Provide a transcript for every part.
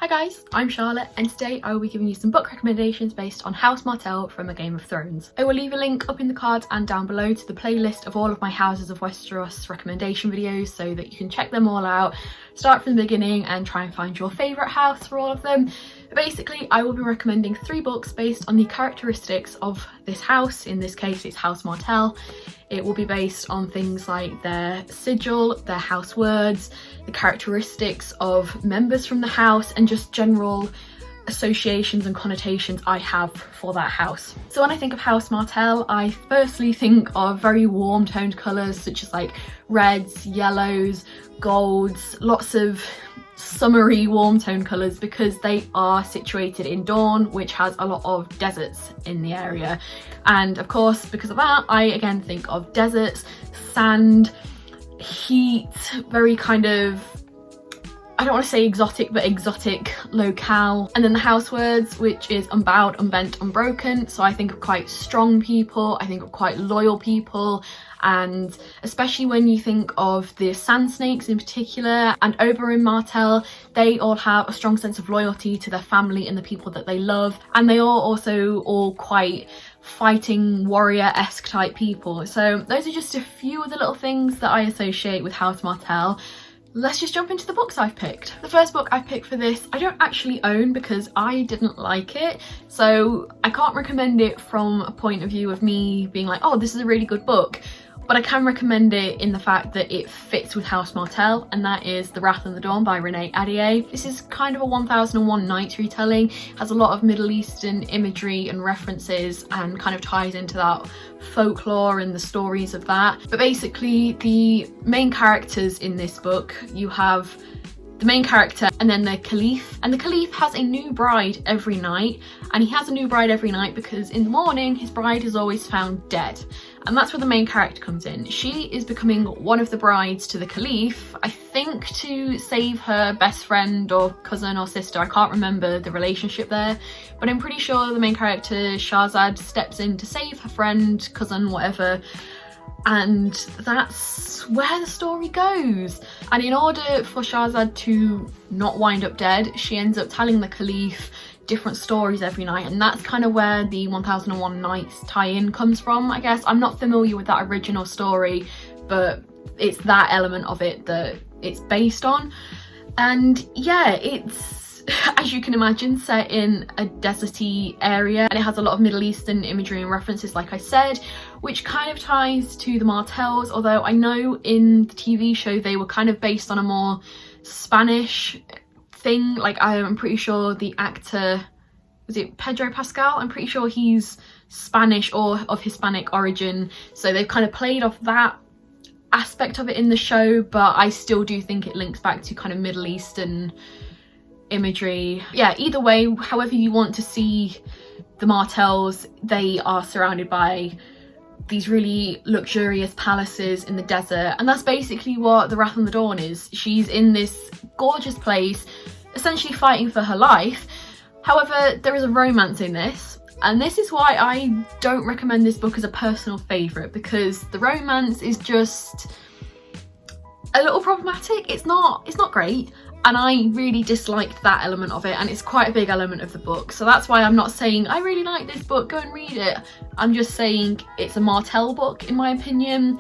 Hi guys, I'm Charlotte and today I will be giving you some book recommendations based on House Martell from A Game of Thrones. I will leave a link up in the cards and down below to the playlist of all of my Houses of Westeros recommendation videos so that you can check them all out, start from the beginning and try and find your favourite house for all of them. But basically, I will be recommending 3 books based on the characteristics of this house. In this case, it's House Martell. It will be based on things like their sigil, their house words, the characteristics of members from the house, and just general associations and connotations I have for that house. So when I think of House Martell, I firstly think of very warm toned colours such as like reds, yellows, golds, lots of summery warm tone colours because they are situated in Dorne, which has a lot of deserts in the area. And of course, because of that, I again think of deserts, sand, heat, very kind of, I don't want to say exotic, but exotic locale. And then the house words, which is unbowed, unbent, unbroken. So I think of quite strong people, I think of quite loyal people, and especially when you think of the Sand Snakes in particular and Oberyn Martell, they all have a strong sense of loyalty to their family and the people that they love, and they are also all quite fighting warrior-esque type people. So those are just a few of the little things that I associate with House Martell. Let's just jump into the books I've picked. The first book I've picked for this I don't actually own because I didn't like it, so I can't recommend it from a point of view of me being like, oh, this is a really good book. But I can recommend it in the fact that it fits with House Martell, and that is The Wrath and the Dawn by Renee Ahdieh. This is kind of a 1001 Nights retelling, has a lot of Middle Eastern imagery and references and kind of ties into that folklore and the stories of that. But basically the main characters in this book, you have the main character and then the Caliph, and the Caliph has a new bride every night, and he has a new bride every night because in the morning his bride is always found dead, and that's where the main character comes in. She is becoming one of the brides to the Caliph, I think to save her best friend or cousin or sister, I can't remember the relationship there, but I'm pretty sure the main character Shahzad steps in to save her friend, cousin, whatever. And that's where the story goes. And in order for Shahzad to not wind up dead, she ends up telling the Caliph different stories every night, and that's kind of where the 1001 Nights tie-in comes from, I guess. I'm not familiar with that original story, but it's that element of it that it's based on. And yeah, it's, as you can imagine, set in a deserty area, and it has a lot of Middle Eastern imagery and references, like I said, which kind of ties to the Martells, although I know in the TV show they were kind of based on a more Spanish thing. Like I'm pretty sure the actor, was it Pedro Pascal? I'm pretty sure he's Spanish or of Hispanic origin, so they've kind of played off that aspect of it in the show, but I still do think it links back to kind of Middle Eastern imagery. Yeah, either way, however you want to see the Martells, they are surrounded by these really luxurious palaces in the desert, and that's basically what The Wrath and the Dawn is. She's in this gorgeous place essentially fighting for her life. However, there is a romance in this, and this is why I don't recommend this book as a personal favourite, because the romance is just a little problematic. It's not great, and I really disliked that element of it, and it's quite a big element of the book. So that's why I'm not saying I really like this book, go and read it. I'm just saying it's a Martell book in my opinion.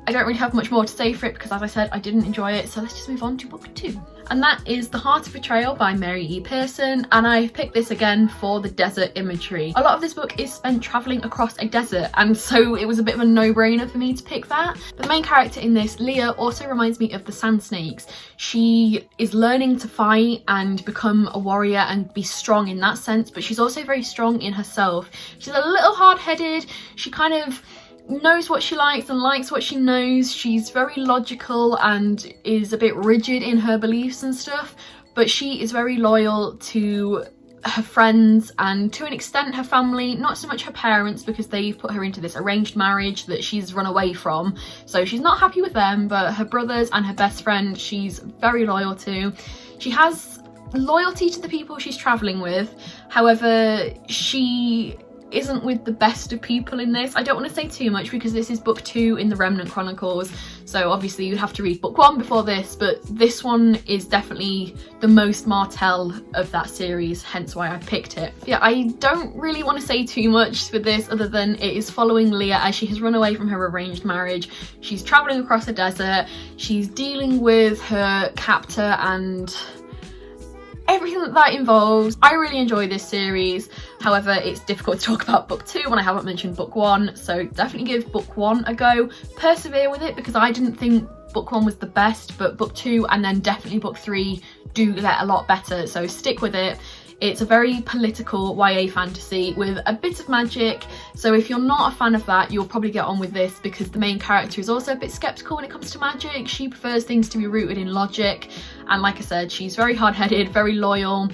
I don't really have much more to say for it because, as I said, I didn't enjoy it. So let's just move on to book 2. And that is The Heart of Betrayal by Mary E. Pearson, and I picked this again for the desert imagery. A lot of this book is spent travelling across a desert, and so it was a bit of a no-brainer for me to pick that. But the main character in this, Leah, also reminds me of the Sand Snakes. She is learning to fight and become a warrior and be strong in that sense, but she's also very strong in herself. She's a little hard-headed, she kind of knows what she likes and likes what she knows. She's very logical and is a bit rigid in her beliefs and stuff, but she is very loyal to her friends and to an extent her family, not so much her parents because they've put her into this arranged marriage that she's run away from, so she's not happy with them, but her brothers and her best friend she's very loyal to. She has loyalty to the people she's travelling with, however she isn't with the best of people in this. I don't want to say too much because this is book 2 in the Remnant Chronicles, so obviously you'd have to read book 1 before this, but this one is definitely the most Martell of that series, hence why I picked it. Yeah, I don't really want to say too much with this other than it is following Leah as she has run away from her arranged marriage. She's travelling across the desert, she's dealing with her captor and everything that involves. I really enjoy this series, however it's difficult to talk about book 2 when I haven't mentioned book 1, so definitely give book 1 a go. Persevere with it because I didn't think book 1 was the best, but book 2 and then definitely book 3 do get a lot better, so stick with it. It's a very political YA fantasy with a bit of magic, so if you're not a fan of that, you'll probably get on with this because the main character is also a bit skeptical when it comes to magic. She prefers things to be rooted in logic, and like I said, she's very hard-headed, very loyal,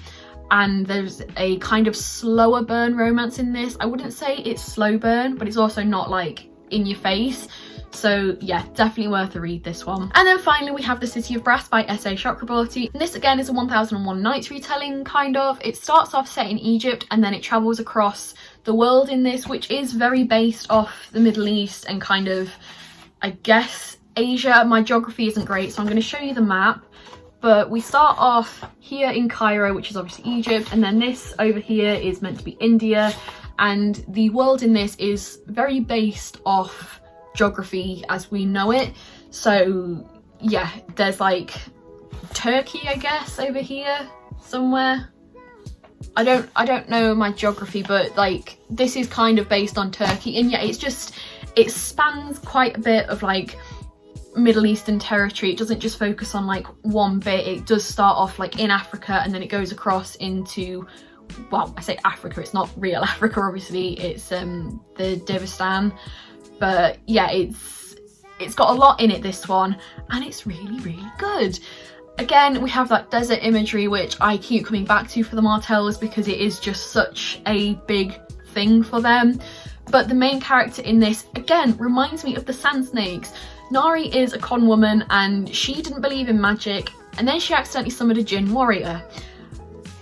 and there's a kind of slower burn romance in this. I wouldn't say it's slow burn, but it's also not like in your face. So yeah, definitely worth a read, this one. And then finally we have The City of Brass by S.A. Chakraborty. And this again is a 1001 Nights retelling, kind of. It starts off set in Egypt and then it travels across the world in this, which is very based off the Middle East and kind of, I guess, Asia. My geography isn't great, so I'm going to show you the map. But we start off here in Cairo, which is obviously Egypt, and then this over here is meant to be India. And the world in this is very based off geography as we know it. So yeah, there's like Turkey, I guess, over here somewhere. I don't know my geography, but like this is kind of based on Turkey, and yeah, it spans quite a bit of like Middle Eastern territory. It doesn't just focus on like one bit. It does start off like in Africa and then it goes across into, well, I say Africa, it's not real Africa obviously, it's the Dagestan. But yeah, it's got a lot in it, this one, and it's really, really good. Again, we have that desert imagery, which I keep coming back to for the Martells because it is just such a big thing for them. But the main character in this, again, reminds me of the Sand Snakes. Nari is a con woman and she didn't believe in magic, and then she accidentally summoned a Jinn warrior.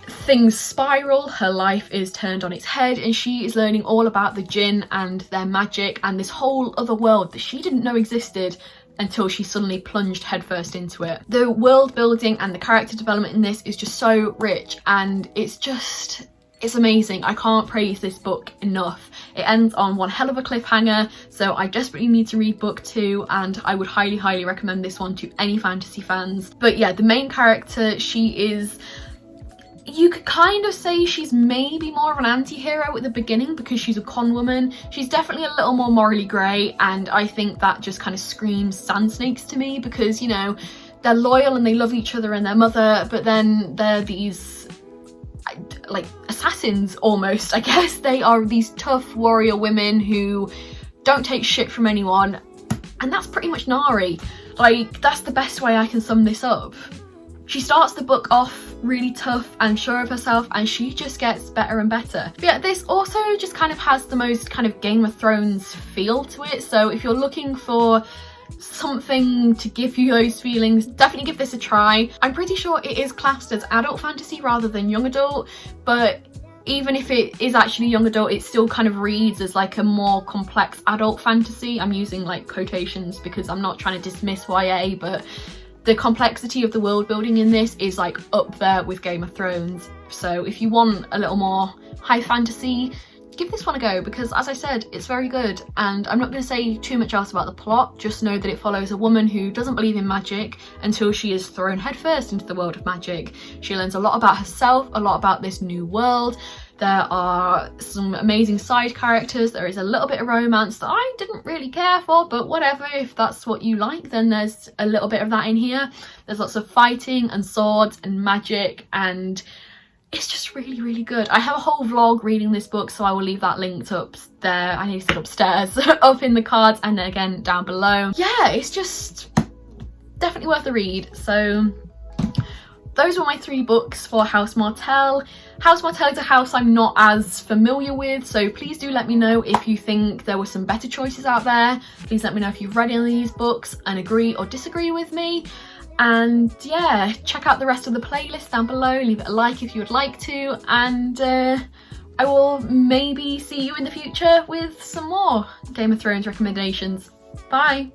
Things spiral, her life is turned on its head, and she is learning all about the Jinn and their magic and this whole other world that she didn't know existed until she suddenly plunged headfirst into it. The world building and the character development in this is just so rich, and it's amazing. I can't praise this book enough. It ends on one hell of a cliffhanger, so I desperately need to read book 2, and I would highly, highly recommend this one to any fantasy fans. But yeah, the main character, she is, you could kind of say she's maybe more of an anti-hero at the beginning because she's a con woman. She's definitely a little more morally grey, and I think that just kind of screams Sand Snakes to me because, you know, they're loyal and they love each other and their mother, but then they're these like assassins almost, I guess. They are these tough warrior women who don't take shit from anyone, and that's pretty much Nari. Like, that's the best way I can sum this up. She starts the book off really tough and sure of herself, and she just gets better and better. But yeah, this also just kind of has the most kind of Game of Thrones feel to it, so if you're looking for something to give you those feelings, definitely give this a try. I'm pretty sure it is classed as adult fantasy rather than young adult, but even if it is actually young adult, it still kind of reads as like a more complex adult fantasy. I'm using like quotations because I'm not trying to dismiss YA, but the complexity of the world building in this is like up there with Game of Thrones. So if you want a little more high fantasy, give this one a go because, as I said, it's very good. And I'm not going to say too much else about the plot, just know that it follows a woman who doesn't believe in magic until she is thrown headfirst into the world of magic. She learns a lot about herself, a lot about this new world. There are some amazing side characters, there is a little bit of romance that I didn't really care for, but whatever, if that's what you like, then there's a little bit of that in here. There's lots of fighting and swords and magic, and it's just really, really good. I have a whole vlog reading this book, so I will leave that linked up there. I need to sit upstairs, up in the cards, and then again down below. Yeah, it's just definitely worth a read. So those were my 3 books for House Martell. House Martell is a house I'm not as familiar with, so please do let me know if you think there were some better choices out there. Please let me know if you've read any of these books and agree or disagree with me. And yeah, check out the rest of the playlist down below, leave it a like if you would like to, and I will maybe see you in the future with some more Game of Thrones recommendations. Bye!